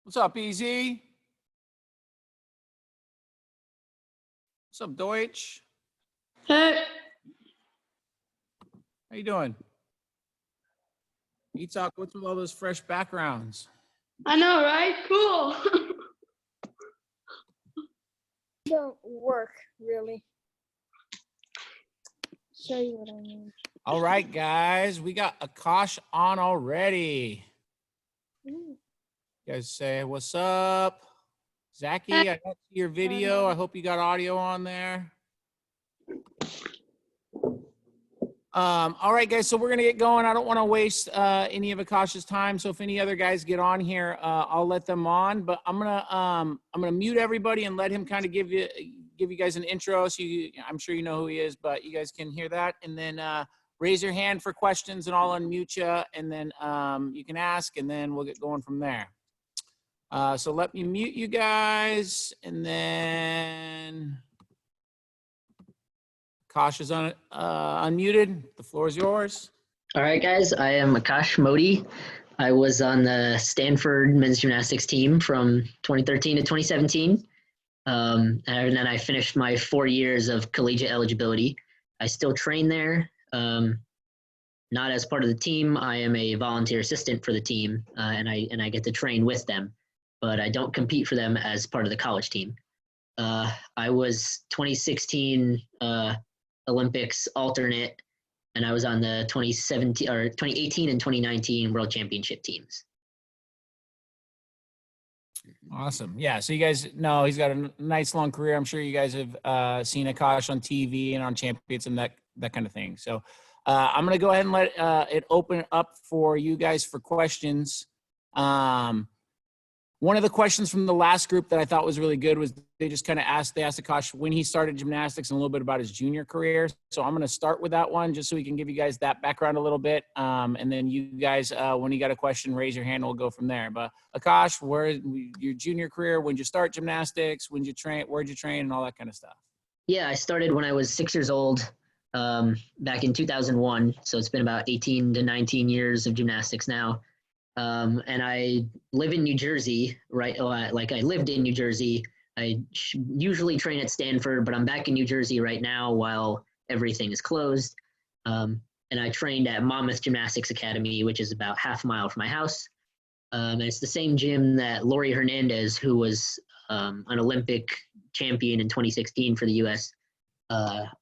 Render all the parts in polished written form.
What's up, Easy? What's up, Deutsch? Hey, How you doing? Itzhak, what's with all those fresh backgrounds? I know, right? Cool. Don't work really. Show you what I mean. All right, guys, we got Akash on already. Ooh. You guys say what's up? Zachy, I got your video. I hope you got audio on there. All right, guys, so we're gonna get going. I don't want to waste any of Akash's time. So if any other guys get on here, I'll let them on. But I'm gonna mute everybody and let him kind of give you guys an intro. So I'm sure you know who he is, but you guys can hear that. And then raise your hand for questions, and I'll unmute you, and then you can ask, and then we'll get going from there. So let me mute you guys, and then Akash is unmuted. The floor is yours. All right, guys. I am Akash Modi. I was on the Stanford men's gymnastics team from 2013 to 2017. And then I finished my 4 years of collegiate eligibility. I still train there, not as part of the team. I am a volunteer assistant for the team, and I get to train with them, but I don't compete for them as part of the college team. I was 2016 Olympics alternate, and I was on the 2018 and 2019 World Championship teams. Awesome. Yeah. So you guys know he's got a nice long career. I'm sure you guys have seen Akash on TV and on Champions and that kind of thing. So I'm going to go ahead and let it open up for you guys for questions. One of the questions from the last group that I thought was really good was they just kind of asked Akash when he started gymnastics and a little bit about his junior career. So I'm going to start with that one just so we can give you guys that background a little bit. And then you guys, when you got a question, raise your hand. We'll go from there. But Akash, your junior career, when did you start gymnastics? When did you train? Where'd you train? And all that kind of stuff. Yeah, I started when I was 6 years old, back in 2001. So it's been about 18 to 19 years of gymnastics now. And I live in New Jersey, right? Like I lived in New Jersey. I usually train at Stanford, but I'm back in New Jersey right now while everything is closed. And I trained at Monmouth Gymnastics Academy, which is about half a mile from my house. And it's the same gym that Lori Hernandez, who was an Olympic champion in 2016 for the U.S.,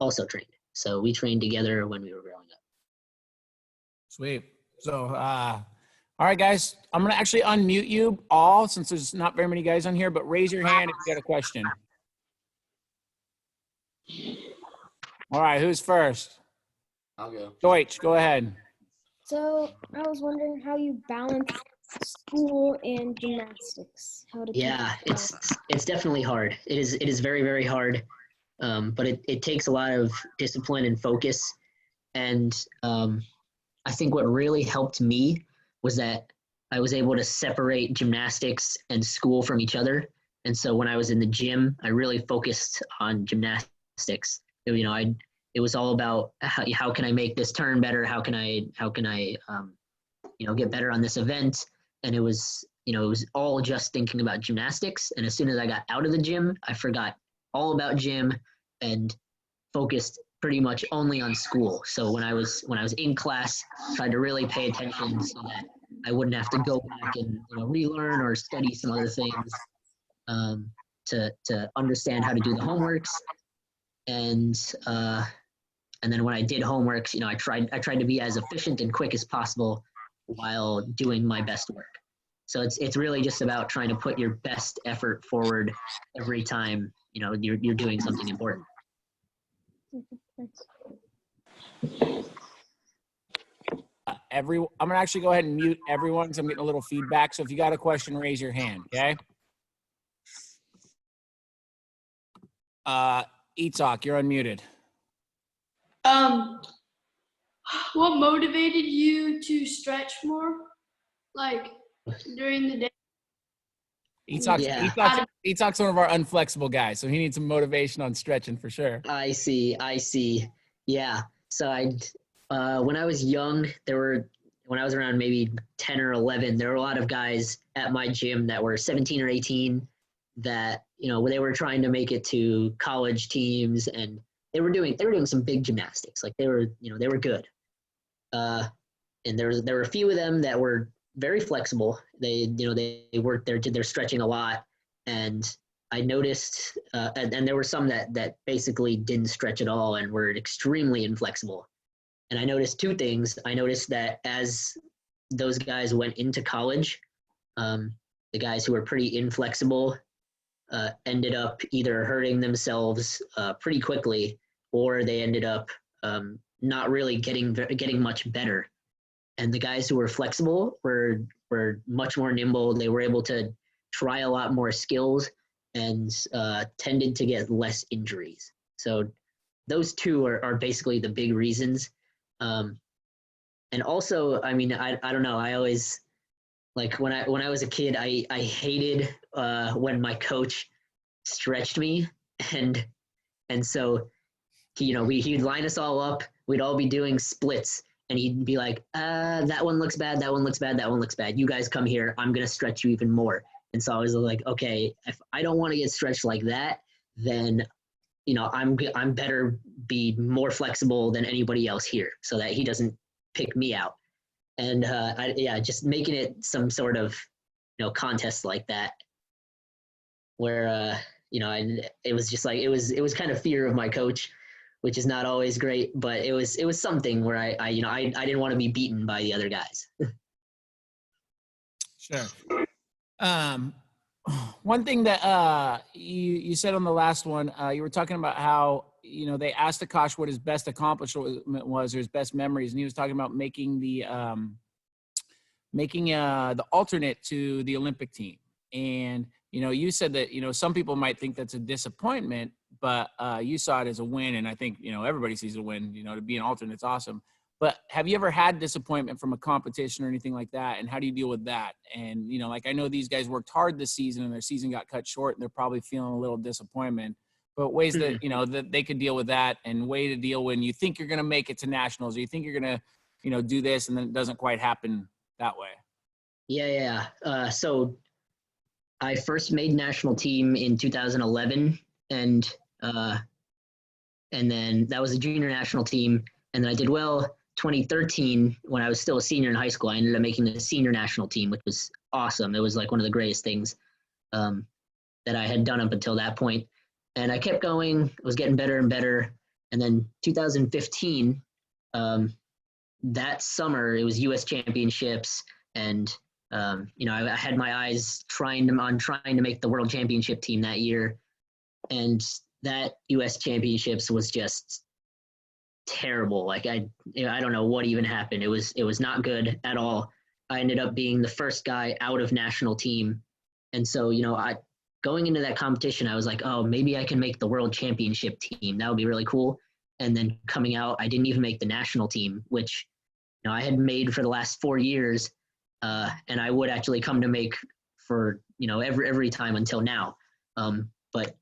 also trained. So we trained together when we were growing up. Sweet. So, all right, guys, I'm going to actually unmute you all since there's not very many guys on here, but raise your hand if you got a question. All right, who's first? I'll go. Deutsch, go ahead. So I was wondering how you balance school and gymnastics. Yeah, it's definitely hard. It is very, very hard. But it takes a lot of discipline and focus. And I think what really helped me was that I was able to separate gymnastics and school from each other. And so when I was in the gym, I really focused on gymnastics. It was all about how can I make this turn better? How can I get better on this event? And it was all just thinking about gymnastics. And as soon as I got out of the gym, I forgot all about gym and focused pretty much only on school. So when I was in class, tried to really pay attention so that I wouldn't have to go back and relearn or study some other things to understand how to do the homeworks. And then when I did homeworks, I tried to be as efficient and quick as possible while doing my best work. So it's really just about trying to put your best effort forward every time you're doing something important. I'm gonna actually go ahead and mute everyone because I'm getting a little feedback. So if you got a question, raise your hand. Okay. Itzhak, you're unmuted. What motivated you to stretch more, like during the day? Itzhak's one of our unflexible guys, so he needs some motivation on stretching for sure. I see. Yeah. So when I was young, there were when I was around maybe 10 or 11, there were a lot of guys at my gym that were 17 or 18 that, they were trying to make it to college teams, and they were doing some big gymnastics. Like they were good. And there were a few of them that were very flexible. They worked there, did their stretching a lot. And I noticed, and there were some that basically didn't stretch at all and were extremely inflexible. And I noticed two things. I noticed that as those guys went into college, the guys who were pretty inflexible ended up either hurting themselves pretty quickly, or they ended up not really getting much better. And the guys who were flexible were much more nimble. They were able to try a lot more skills and tended to get less injuries. So those two are basically the big reasons. And also, I mean, I don't know. I always, like when I was a kid, I hated when my coach stretched me, and so he'd line us all up. We'd all be doing splits, and he'd be like, that one looks bad, that one looks bad, that one looks bad. You guys come here. I'm gonna stretch you even more. And so I was like, okay, if I don't want to get stretched like that, then I'm better be more flexible than anybody else here, so that he doesn't pick me out. And just making it some sort of contest like that, where it was just like it was kind of fear of my coach, which is not always great, but it was something where I didn't want to be beaten by the other guys. Sure. One thing that you said on the last one, you were talking about how they asked Akash what his best accomplishment was, or his best memories, and he was talking about making the alternate to the Olympic team. And you said that some people might think that's a disappointment, but you saw it as a win, and I think everybody sees a win. To be an alternate's awesome. But have you ever had disappointment from a competition or anything like that? And how do you deal with that? And, like I know these guys worked hard this season and their season got cut short, and they're probably feeling a little disappointment. But ways that, that they could deal with that, and way to deal when you think you're going to make it to nationals, or you think you're going to, do this, and then it doesn't quite happen that way. Yeah. So I first made national team in 2011, and then that was a junior national team. And then I did well 2013, when I was still a senior in high school. I ended up making the senior national team, which was awesome. It was like one of the greatest things that I had done up until that point. And I kept going. It was getting better and better. And then 2015, that summer, it was U.S. championships. And, I had my eyes trying to make the world championship team that year. And that U.S. championships was just terrible. Like I don't know what even happened. It was not good at all. I ended up being the first guy out of national team. And so, going into that competition, I was like, oh, maybe I can make the world championship team. That would be really cool. And then coming out, I didn't even make the national team, which, I had made for the last 4 years. And I would actually come to make for, every time until now. But,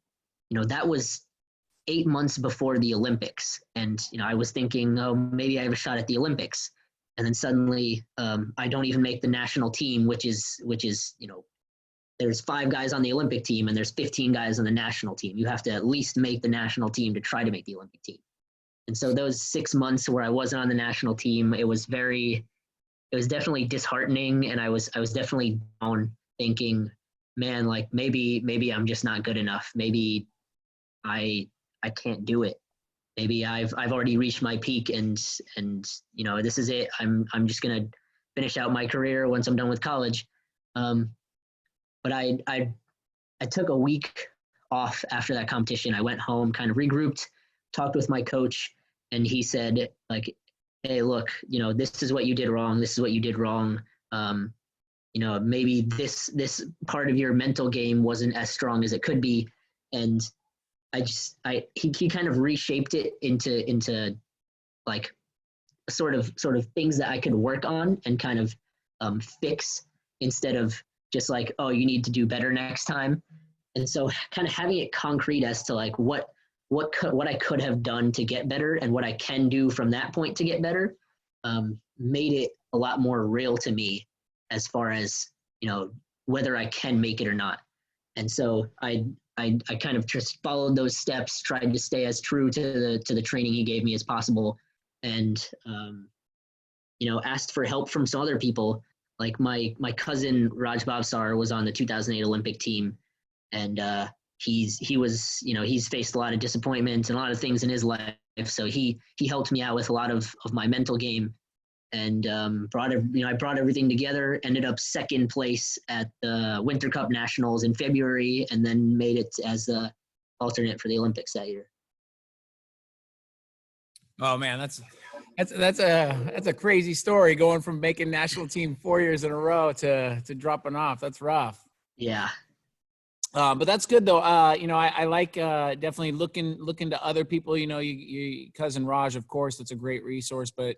that was 8 months before the Olympics. And, I was thinking, oh, maybe I have a shot at the Olympics. And then suddenly I don't even make the national team, which is, there's 5 guys on the Olympic team and there's 15 guys on the national team. You have to at least make the national team to try to make the Olympic team. And so those 6 months where I wasn't on the national team, it was definitely disheartening. And I was definitely down, thinking, man, like maybe I'm just not good enough. Maybe I can't do it. Maybe I've already reached my peak, and this is it. I'm just gonna finish out my career once I'm done with college. But I took a week off after that competition. I went home, kind of regrouped, talked with my coach, and he said, like, hey, look, this is what you did wrong. This is what you did wrong. Maybe this part of your mental game wasn't as strong as it could be. And he kind of reshaped it into like sort of things that I could work on and kind of fix, instead of just like, oh, you need to do better next time. And so kind of having it concrete as to like what I could have done to get better and what I can do from that point to get better. made it a lot more real to me as far as, whether I can make it or not. And so I kind of just followed those steps, tried to stay as true to the training he gave me as possible, and asked for help from some other people. Like my cousin Raj Bhavsar was on the 2008 Olympic team, and he's faced a lot of disappointments and a lot of things in his life. So he helped me out with a lot of my mental game, and I brought everything together. Ended up second place at the Winter Cup Nationals in February, and then made it as the alternate for the Olympics that year. Oh man, that's a crazy story, going from making national team 4 years in a row to dropping off. That's rough. Yeah. But that's good though. I like definitely looking to other people. Your cousin Raj, of course, that's a great resource. But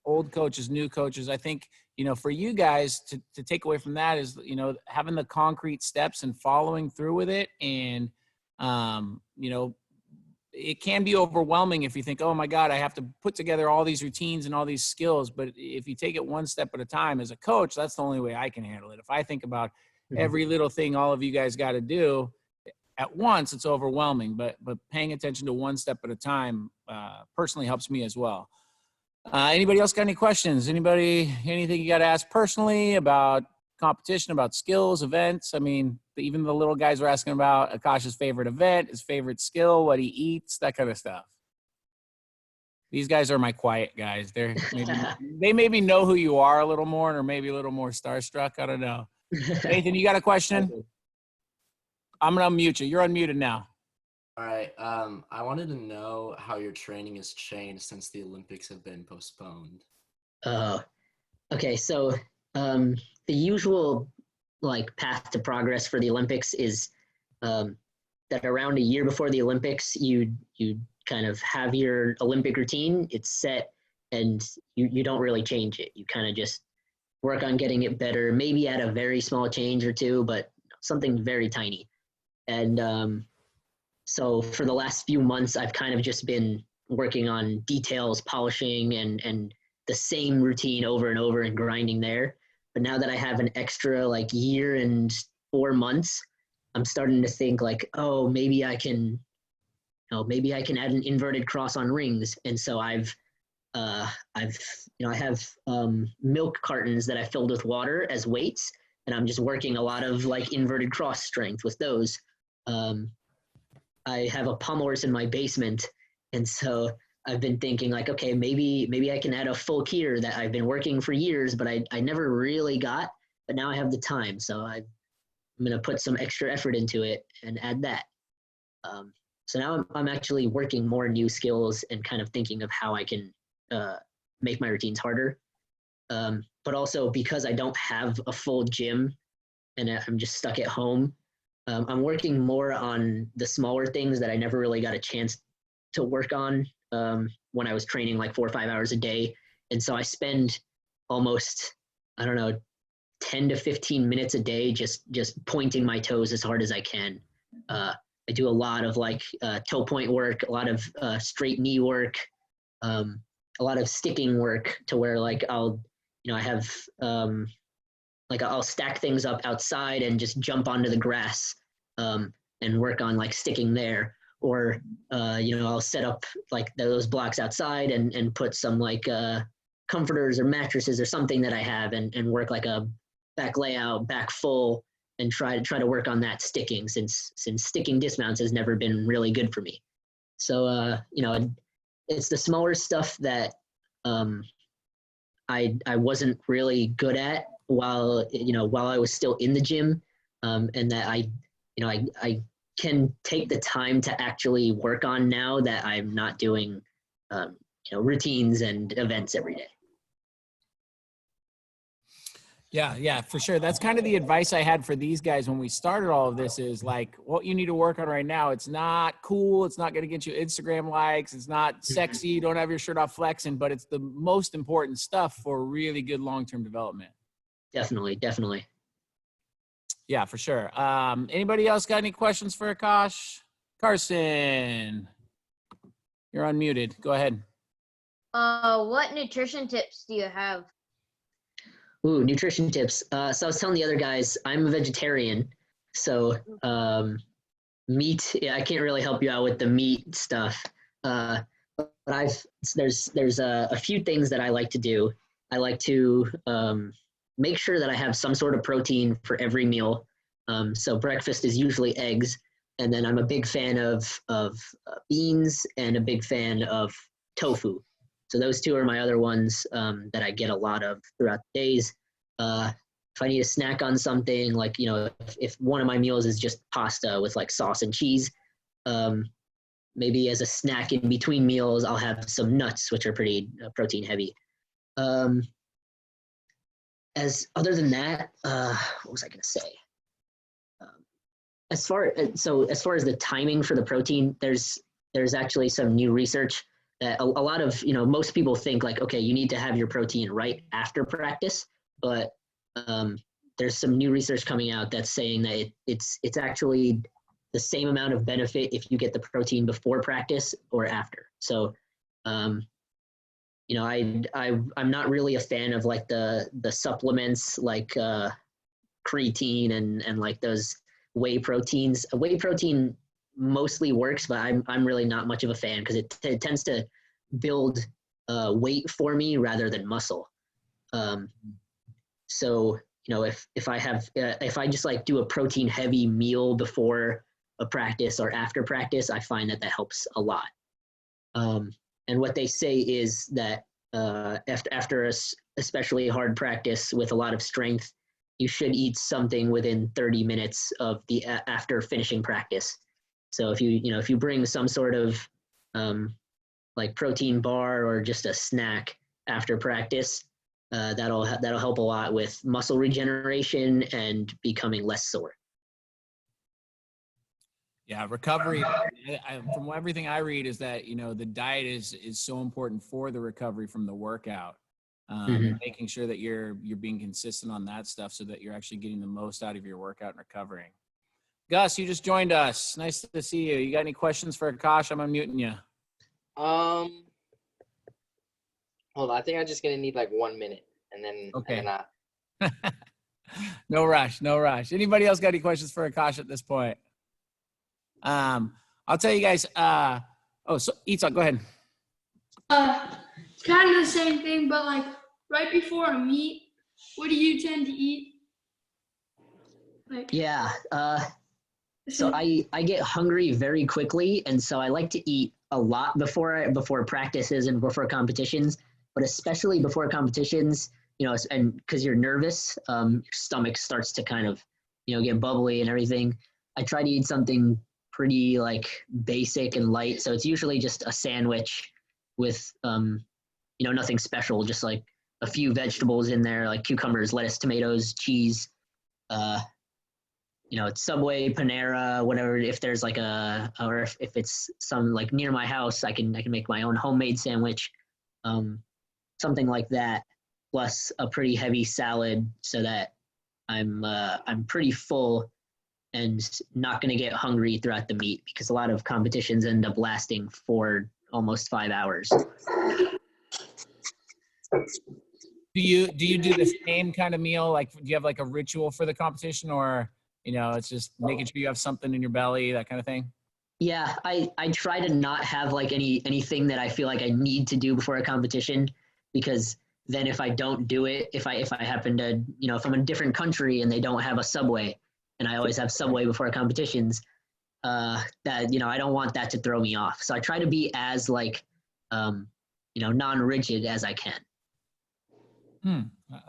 old coaches, new coaches. I think for you guys to take away from that is having the concrete steps and following through with it. And it can be overwhelming if you think, oh my God, I have to put together all these routines and all these skills. But if you take it one step at a time as a coach, that's the only way I can handle it. If I think about every little thing all of you guys got to do at once, it's overwhelming. But paying attention to one step at a time personally helps me as well. Anybody else got any questions? Anything you got to ask personally about competition, about skills, events? I mean, even the little guys were asking about Akash's favorite event, his favorite skill, what he eats, that kind of stuff. These guys are my quiet guys. They maybe know who you are a little more, or maybe a little more starstruck. I don't know. Nathan, you got a question? I'm going to unmute you. You're unmuted now. All right. I wanted to know how your training has changed since the Olympics have been postponed. Okay. So the usual path to progress for the Olympics is that around a year before the Olympics, you kind of have your Olympic routine. It's set, and you don't really change it. You kind of just work on getting it better, maybe add a very small change or two, but something very tiny. And so for the last few months, I've kind of just been working on details, polishing, and the same routine over and over and grinding there. But now that I have an extra year and 4 months, I'm starting to think maybe I can add an inverted cross on rings. And so I have milk cartons that I filled with water as weights, and I'm just working a lot of inverted cross strength with those. I have a pommel horse in my basement, and so I've been thinking okay, maybe I can add a full kier that I've been working for years, but I never really got, but now I have the time. So I'm going to put some extra effort into it and add that. So now I'm actually working more new skills and kind of thinking of how I can make my routines harder. But also because I don't have a full gym and I'm just stuck at home, I'm working more on the smaller things that I never really got a chance to work on when I was training 4 or 5 hours a day. And so I spend almost, 10 to 15 minutes a day just pointing my toes as hard as I can. I do a lot of toe point work, a lot of straight knee work, a lot of sticking work to where I'll stack things up outside and just jump onto the grass and work on sticking there. Or, I'll set up those blocks outside and put some comforters or mattresses or something that I have and work a back layout, back full, and try to work on that sticking since sticking dismounts has never been really good for me. So, it's the smaller stuff that I wasn't really good at while I was still in the gym, and that I can take the time to actually work on now that I'm not doing routines and events every day. Yeah, for sure. That's kind of the advice I had for these guys when we started all of this is what you need to work on right now. It's not cool. It's not going to get you Instagram likes. It's not sexy. You don't have your shirt off flexing, but it's the most important stuff for really good long-term development. Definitely. Yeah, for sure. Anybody else got any questions for Akash? Carson, you're unmuted. Go ahead. What nutrition tips do you have? Ooh, nutrition tips. So I was telling the other guys, I'm a vegetarian, so meat. Yeah, I can't really help you out with the meat stuff. But there's a few things that I like to do. I like to make sure that I have some sort of protein for every meal. So breakfast is usually eggs, and then I'm a big fan of beans and a big fan of tofu. So those two are my other ones that I get a lot of throughout the days. If I need a snack on something, like, if one of my meals is just pasta with like sauce and cheese, maybe as a snack in between meals, I'll have some nuts, which are pretty protein heavy. As other than that, what was I going to say? As far as the timing for the protein, there's actually some new research that a lot of, most people think like, okay, you need to have your protein right after practice, but there's some new research coming out that's saying that it's actually the same amount of benefit if you get the protein before practice or after. So, I'm not really a fan of like the supplements like creatine and like those whey proteins. A whey protein mostly works, but I'm really not much of a fan because it tends to build weight for me rather than muscle. So if I just like do a protein heavy meal before a practice or after practice, I find that helps a lot. And what they say is that after a especially hard practice with a lot of strength, you should eat something within 30 minutes of the after finishing practice. So if you bring some sort of like protein bar or just a snack after practice, that'll help a lot with muscle regeneration and becoming less sore. Yeah, recovery. From everything I read, is that the diet is so important for the recovery from the workout, and making sure that you're being consistent on that stuff so that you're actually getting the most out of your workout and recovering. Gus, you just joined us. Nice to see you. You got any questions for Akash? I'm unmuting you. Hold on. I think I'm just gonna need like 1 minute, and then Okay. And then No rush. Anybody else got any questions for Akash at this point? I'll tell you guys. So Itzhak, go ahead. It's kind of the same thing, but like right before a meet, what do you tend to eat? Like, Yeah. So I get hungry very quickly, and so I like to eat a lot before practices and before competitions, but especially before competitions, and because you're nervous, your stomach starts to kind of, get bubbly and everything. I try to eat something pretty like basic and light. So it's usually just a sandwich with, nothing special, just like a few vegetables in there, like cucumbers, lettuce, tomatoes, cheese, it's Subway, Panera, whatever. If there's like or if it's some like near my house, I can make my own homemade sandwich, something like that, plus a pretty heavy salad, so that I'm pretty full and not going to get hungry throughout the meet, because a lot of competitions end up lasting for almost 5 hours. Do you do the same kind of meal? Like, do you have like a ritual for the competition, or it's just making sure you have something in your belly, that kind of thing? Yeah, I try to not have like anything that I feel like I need to do before a competition, because then if I don't do it, if I happen to, if I'm in a different country and they don't have a Subway, and I always have Subway before competitions, that, I don't want that to throw me off. So I try to be as like, non-rigid as I can.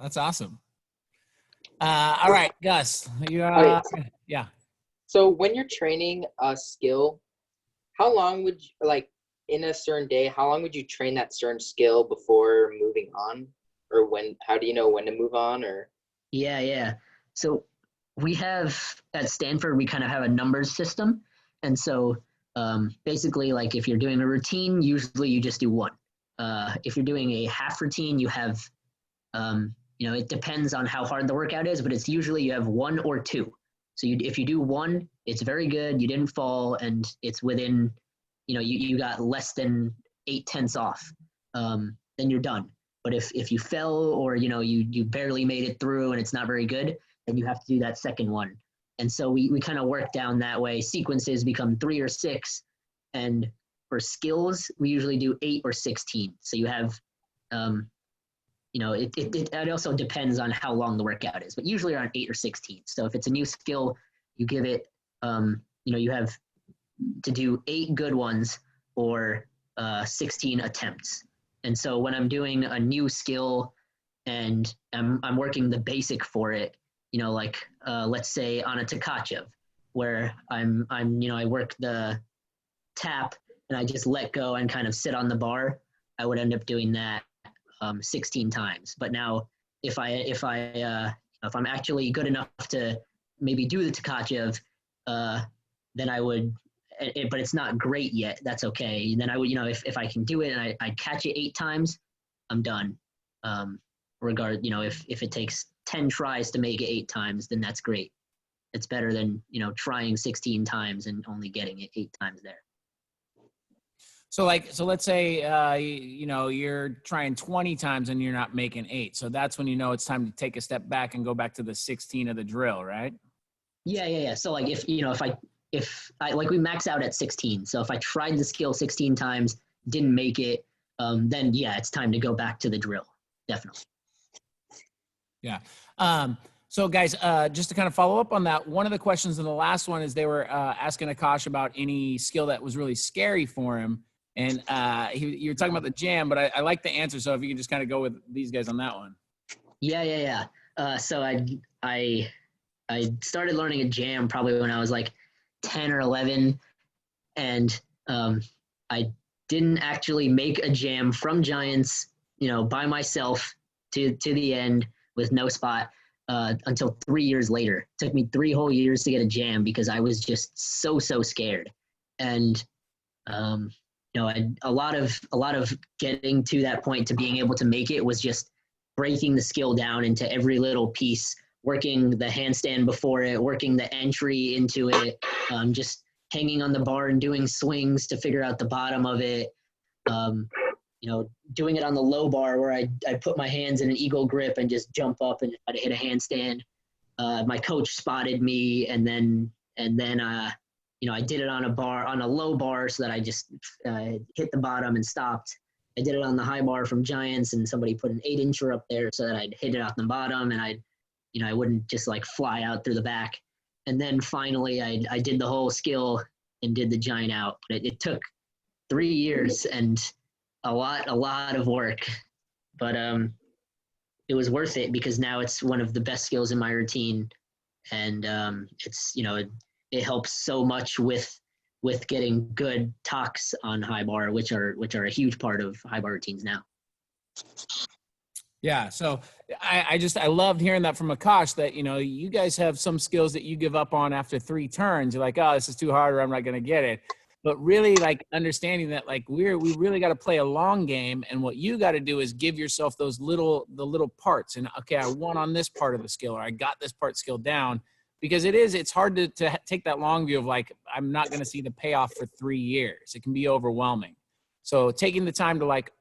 That's awesome. All right, Gus, yeah. So when you're training a skill, how long would you, like in a certain day, how long would you train that certain skill before moving on? Or how do you know when to move on? Or Yeah. So we have at Stanford, we kind of have a numbers system. And so basically, like if you're doing a routine, usually you just do one. If you're doing a half routine, you have, it depends on how hard the workout is, but it's usually you have 1 or 2. So if you do 1, it's very good. You didn't fall, and it's within, you got less than 8/10 off. then you're done. But if you fell or you barely made it through and it's not very good, then you have to do that second one. And so we kind of work down that way. Sequences become 3 or 6, and for skills we usually do 8 or 16. So you have, it also depends on how long the workout is, but usually around 8 or 16. So if it's a new skill, you give it, you have to do 8 good ones or 16 attempts. And so when I'm doing a new skill and I'm working the basic for it, let's say on a Tkachev, where I work the tap and I just let go and kind of sit on the bar, I would end up doing that 16 times. But now if I'm actually good enough to maybe do the Tkachev, then I would, but it's not great yet, that's okay. And then I would, if I can do it and I catch it 8 times, I'm done. If it takes 10 tries to make it 8 times, then that's great. It's better than, trying 16 times and only getting it 8 times there. So let's say, you're trying 20 times and you're not making 8. So that's when it's time to take a step back and go back to the 16 of the drill, right? Yeah. So like if I we max out at 16. So if I tried the skill 16 times, didn't make it, then yeah, it's time to go back to the drill. Definitely. Yeah. So guys, just to kind of follow up on that, one of the questions in the last one is they were asking Akash about any skill that was really scary for him. And you were talking about the jam, but I like the answer. So if you can just kind of go with these guys on that one. Yeah. So I started learning a jam probably when I was like 10 or 11. And I didn't actually make a jam from Giants, by myself to the end with no spot until 3 years later. It took me 3 whole years to get a jam because I was just so scared. And a lot of getting to that point to being able to make it was just breaking the skill down into every little piece, working the handstand before it, working the entry into it, just hanging on the bar and doing swings to figure out the bottom of it. Doing it on the low bar where I put my hands in an eagle grip and just jump up and try to hit a handstand. My coach spotted me, and then I did it on a low bar so that I just hit the bottom and stopped. I did it on the high bar from Giants, and somebody put an 8-incher up there so that I'd hit it off the bottom and I wouldn't just like fly out through the back. And then finally I did the whole skill and did the giant out. But it took 3 years and a lot of work, but it was worth it because now it's one of the best skills in my routine, and it's it helps so much with getting good talks on high bar, which are a huge part of high bar routines now. Yeah. So I loved hearing that from Akash that, you guys have some skills that you give up on after 3 turns. You're like, oh, this is too hard, or I'm not going to get it. But really like understanding that like we really got to play a long game. And what you got to do is give yourself the little parts. And okay, I won on this part of the skill, or I got this part skill down, because it's hard to take that long view of like, I'm not going to see the payoff for 3 years. It can be overwhelming. So taking the time to like,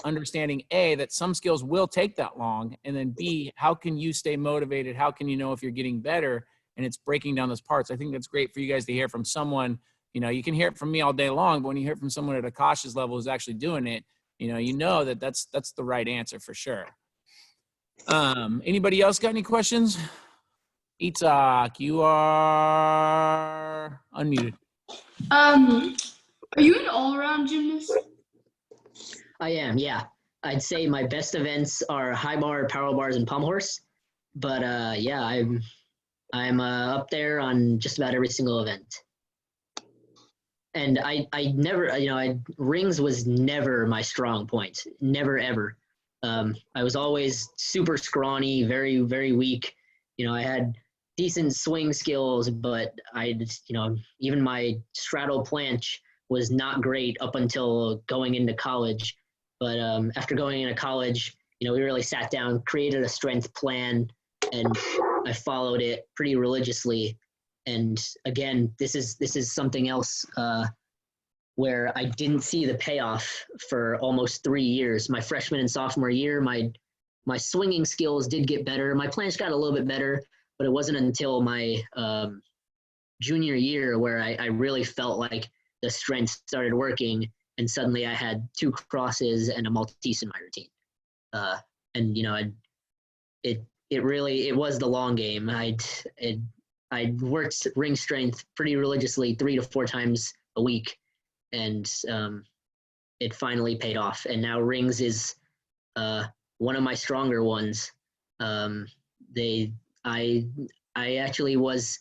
understanding A, that some skills will take that long. And then B, how can you stay motivated? How can you know if you're getting better? And it's breaking down those parts. I think that's great for you guys to hear from someone. You can hear it from me all day long, but when you hear it from someone at Akash's level who's actually doing it, that's the right answer for sure. Anybody else got any questions? Itzhak, you are unmuted. Are you an all-around gymnast? I am, yeah. I'd say my best events are high bar, parallel bars, and pommel horse. But yeah, I'm up there on just about every single event. And I never, rings was never my strong point, never ever. I was always super scrawny, very, very weak. I had decent swing skills, but even my straddle planche was not great up until going into college. But after going into college, we really sat down, created a strength plan, and I followed it pretty religiously. And again, this is something else where I didn't see the payoff for almost 3 years. My freshman and sophomore year, my swinging skills did get better. My plans got a little bit better, but it wasn't until my junior year where I really felt like the strength started working, and suddenly I had 2 crosses and a Maltese in my routine. And it was the long game. I'd worked ring strength pretty religiously 3 to 4 times a week, and it finally paid off. And now rings is one of my stronger ones. I actually was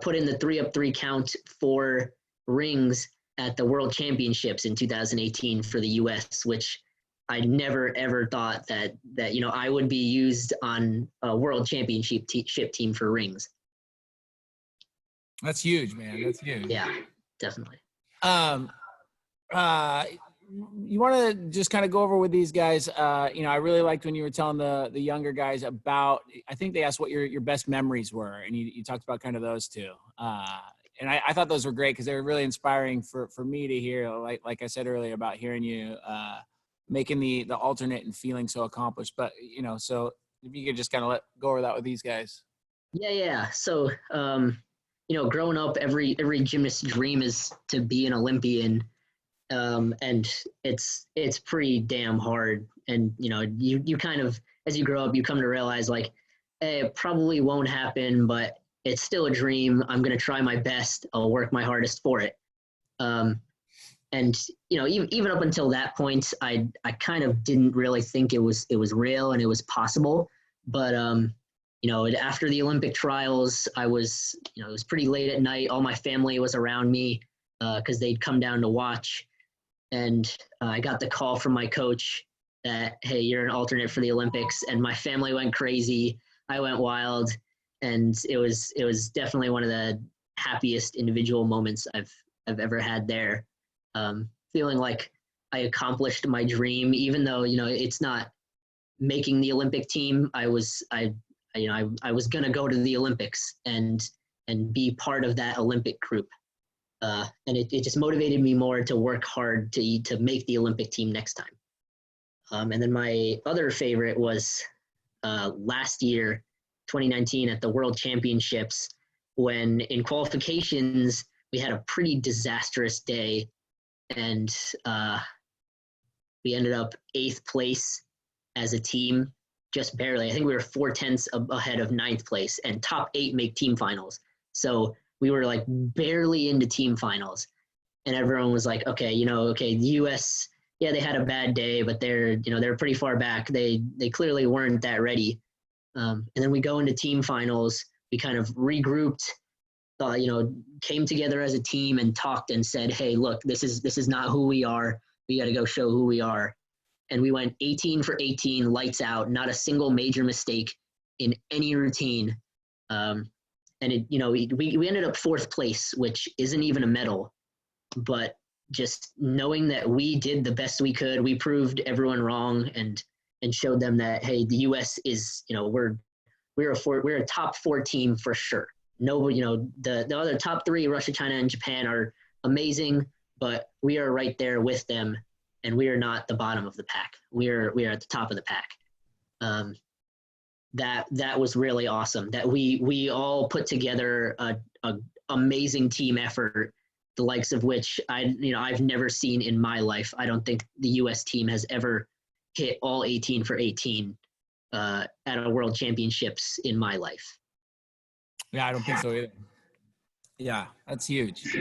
put in the 3-up-3 count for rings at the World Championships in 2018 for the U.S., which I never ever thought that I would be used on a World Championship team for rings. That's huge, man. That's huge. Yeah, definitely. You want to just kind of go over with these guys. I really liked when you were telling the younger guys about, I think they asked what your best memories were, and you talked about kind of those two. And I thought those were great because they were really inspiring for me to hear, like I said earlier, about hearing you making the alternate and feeling so accomplished. But, so if you could just kind of go over that with these guys. Yeah. So, growing up, every gymnast's dream is to be an Olympian. And it's pretty damn hard. And, you kind of, as you grow up, you come to realize like, hey, it probably won't happen, but it's still a dream. I'm going to try my best. I'll work my hardest for it. And, even up until that point, I kind of didn't really think it was real and it was possible. But, after the Olympic trials, I was, it was pretty late at night. All my family was around me because they'd come down to watch. And I got the call from my coach that, hey, you're an alternate for the Olympics. And my family went crazy. I went wild. And it was definitely one of the happiest individual moments I've ever had there. Feeling like I accomplished my dream, even though, it's not making the Olympic team. I was going to go to the Olympics and be part of that Olympic group. And it just motivated me more to work hard to make the Olympic team next time. And then my other favorite was last year, 2019, at the World Championships, when in qualifications, we had a pretty disastrous day, and we ended up 8th place as a team, just barely. I think we were 4/10 ahead of 9th place, and top 8 make team finals. So we were like barely into team finals, and everyone was like, okay, the U.S., yeah, they had a bad day, but they're pretty far back. They clearly weren't that ready. And then we go into team finals. We kind of regrouped, came together as a team and talked and said, hey, look, this is not who we are. We got to go show who we are. And we went 18 for 18, lights out, not a single major mistake in any routine. And we ended up 4th place, which isn't even a medal, but just knowing that we did the best we could, we proved everyone wrong and showed them that, hey, the U.S. is, we're a top 4 team for sure. No, the other top 3, Russia, China, and Japan, are amazing, but we are right there with them, and we are not the bottom of the pack. We are at the top of the pack. That was really awesome. That we all put together a amazing team effort, the likes of which I've never seen in my life. I don't think the U.S. team has ever hit all 18 for 18 at a World Championships in my life. Yeah, I don't think so either. Yeah, that's huge.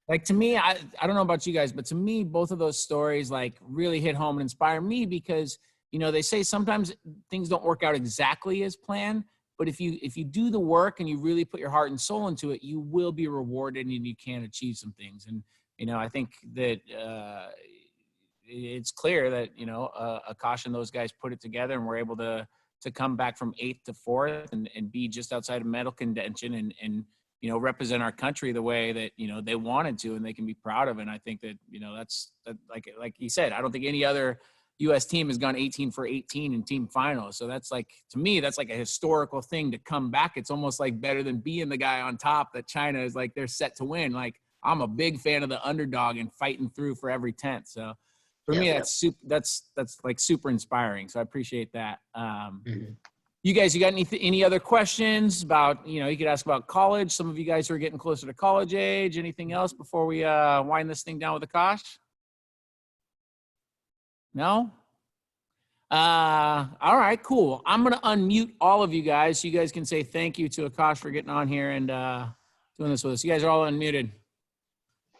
Like, to me, I don't know about you guys, but to me, both of those stories like really hit home and inspire me because, they say sometimes things don't work out exactly as planned, but if you do the work and you really put your heart and soul into it, you will be rewarded and you can achieve some things. And, I think that it's clear that, Akash and those guys put it together and were able to come back from 8th to 4th and be just outside of medal contention and represent our country the way that, they wanted to and they can be proud of. And I think that, that's like you said, I don't think any other U.S. team has gone 18 for 18 in team finals. So that's like, to me, that's like a historical thing to come back. It's almost like better than being the guy on top that China is like, they're set to win. Like, I'm a big fan of the underdog and fighting through for every 10th. So for me, that's like super inspiring. So I appreciate that. You guys, you got any other questions about, you could ask about college. Some of you guys who are getting closer to college age, anything else before we wind this thing down with Akash? No? All right, cool. I'm going to unmute all of you guys so you guys can say thank you to Akash for getting on here and doing this with us. You guys are all unmuted.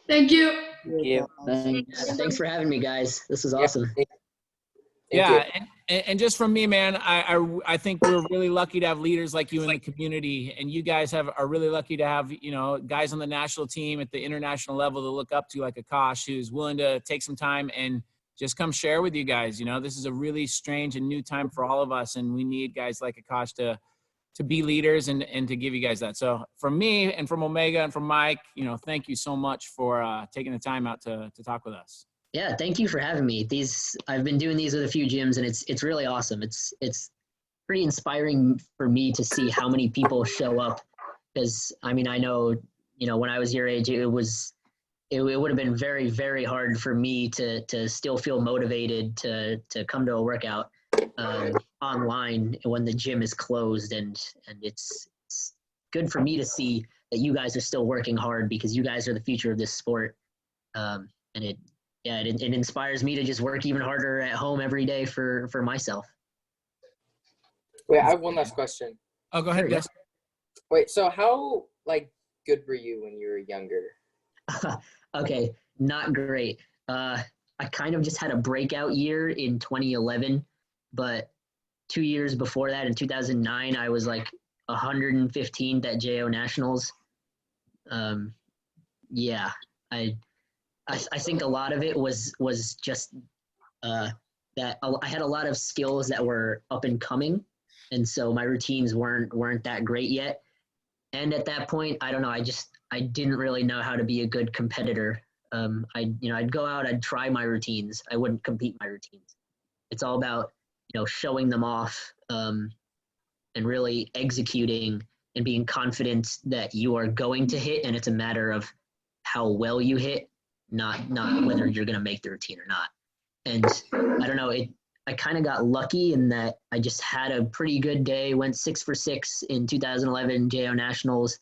Thank you. Thank you. Thanks for having me, guys. This was awesome. Thank Yeah, you. and just from me, man, I think we're really lucky to have leaders like you in the community, and you guys are really lucky to have guys on the national team at the international level to look up to, like Akash, who's willing to take some time and just come share with you guys. This is a really strange and new time for all of us, and we need guys like Akash to be leaders and to give you guys that. So from me and from Omega and from Mike, thank you so much for taking the time out to talk with us. Yeah, thank you for having me. I've been doing these with a few gyms, and it's really awesome. It's pretty inspiring for me to see how many people show up. Because I know when I was your age, it would have been very, very hard for me to still feel motivated to come to a workout online when the gym is closed, and it's good for me to see that you guys are still working hard, because you guys are the future of this sport, and it inspires me to just work even harder at home every day for myself. Wait, I have one last question. Oh, go ahead, yes. Wait, so how good were you when you were younger? Okay, not great. I kind of just had a breakout year in 2011, but 2 years before that, in 2009, I was like 115th at JO Nationals. I think a lot of it was just that I had a lot of skills that were up and coming, and so my routines weren't that great yet. And at that point, I don't know, I didn't really know how to be a good competitor. I'd go out, I'd try my routines. I wouldn't compete my routines. It's all about showing them off, and really executing and being confident that you are going to hit, and it's a matter of how well you hit, not whether you're going to make the routine or not. And I don't know, I kind of got lucky in that I just had a pretty good day, went 6 for 6 in 2011 JO Nationals,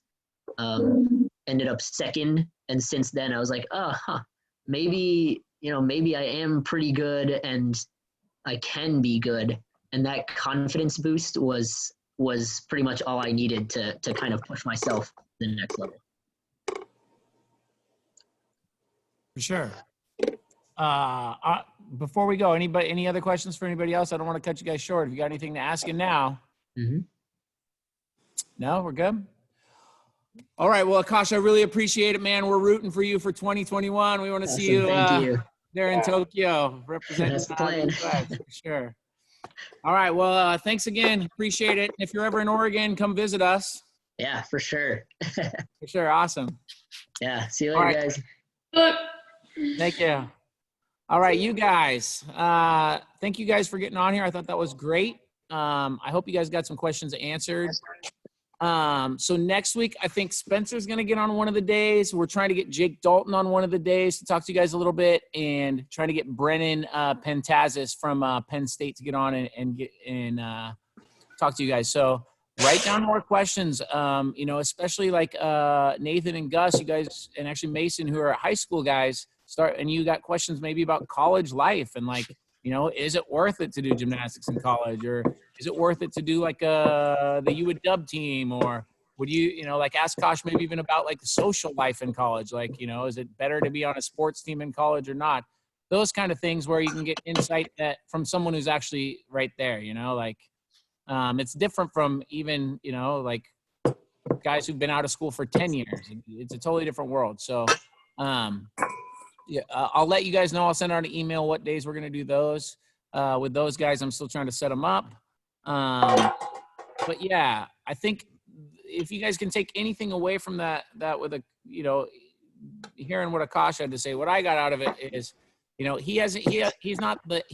ended up second. And since then I was like, maybe I am pretty good and I can be good. And that confidence boost was pretty much all I needed to kind of push myself to the next level. For sure. Before we go, any other questions for anybody else? I don't want to cut you guys short. If you got anything to ask it now. Mm-hmm. No, we're good. All right. Well, Akash, I really appreciate it, man. We're rooting for you for 2021. We want to see you, Thank you. there in Tokyo representing That's the plan. the US, for sure. All right. Well, thanks again. Appreciate it. If you're ever in Oregon, come visit us. Yeah, for sure. For sure. Awesome. Yeah. See you All later, right. guys. Look. Thank you. All right, you guys. Thank you guys for getting on here. I thought that was great. I hope you guys got some questions answered. So next week, I think Spencer's going to get on one of the days. We're trying to get Jake Dalton on one of the days to talk to you guys a little bit, and trying to get Brennan Pentazis from Penn State to get on and talk to you guys. So write down more questions, especially like Nathan and Gus, you guys, and actually Mason, who are high school guys. And you got questions maybe about college life and is it worth it to do gymnastics in college, or is it worth it to do like the UW team, or would you, ask Kosh maybe even about like the social life in college, is it better to be on a sports team in college or not? Those kind of things where you can get insight from someone who's actually right there, it's different from even, guys who've been out of school for 10 years. It's a totally different world. So, I'll let you guys know. I'll send out an email what days we're going to do those. With those guys, I'm still trying to set them up. But yeah, I think if you guys can take anything away from that with hearing what Akash had to say, what I got out of it is, he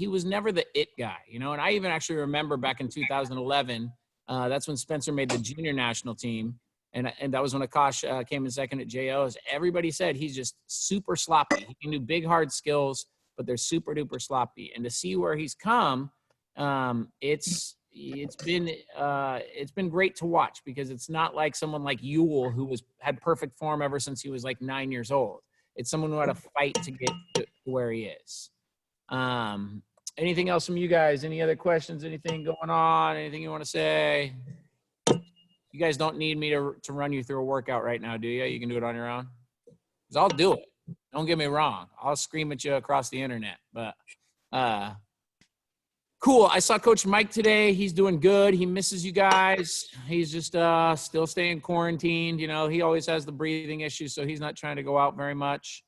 was never the it guy, and I even actually remember back in 2011, that's when Spencer made the junior national team. and that was when Akash came in second at JO's. Everybody said he's just super sloppy. He can do big, hard skills, but they're super duper sloppy. And to see where he's come, it's been great to watch, because it's not like someone like Ewell who had perfect form ever since he was like 9 years old. It's someone who had to fight to get to where he is. Anything else from you guys? Any other questions? Anything going on? Anything you want to say? You guys don't need me to run you through a workout right now, do you? You can do it on your own. 'Cause I'll do it. Don't get me wrong. I'll scream at you across the internet. But cool. I saw Coach Mike today. He's doing good. He misses you guys. He's just still staying quarantined. You know, he always has the breathing issue, so he's not trying to go out very much.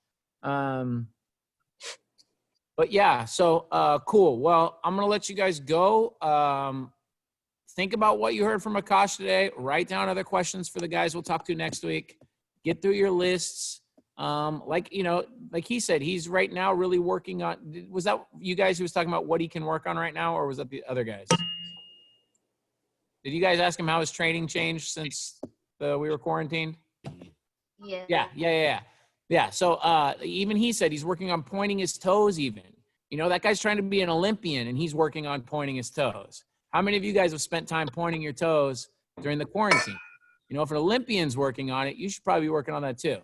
But yeah, so cool. Well, I'm gonna let you guys go. Think about what you heard from Akash today. Write down other questions for the guys we'll talk to next week. Get through your lists. Like he said, he's right now really working on. Was that you guys who was talking about what he can work on right now, or was that the other guys? Did you guys ask him how his training changed since we were quarantined? Yeah. Yeah. So even he said he's working on pointing his toes even. You know, that guy's trying to be an Olympian, and he's working on pointing his toes. How many of you guys have spent time pointing your toes during the quarantine? You know, if an Olympian's working on it, you should probably be working on that too.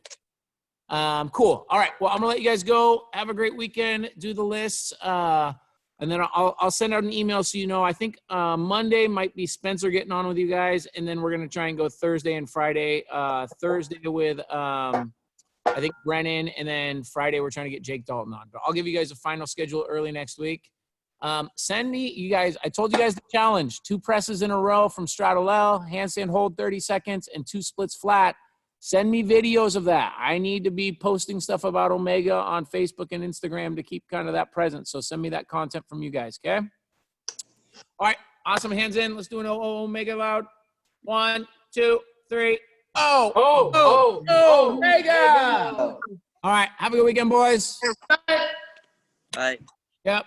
Cool. All right. Well, I'm going to let you guys go. Have a great weekend. Do the lists. And then I'll send out an email so you know. I think Monday might be Spencer getting on with you guys, and then we're going to try and go Thursday and Friday. Thursday with I think Brennan, and then Friday we're trying to get Jake Dalton on. But I'll give you guys a final schedule early next week. Send me, you guys, I told you guys the challenge: 2 presses in a row from straddle L, handstand hold 30 seconds, and 2 splits flat. Send me videos of that. I need to be posting stuff about Omega on Facebook and Instagram to keep kind of that present. So send me that content from you guys, okay? All right, awesome. Hands in. Let's do an Omega loud. 1, 2, 3. Omega! All right, have a good weekend, boys. Bye. Yep.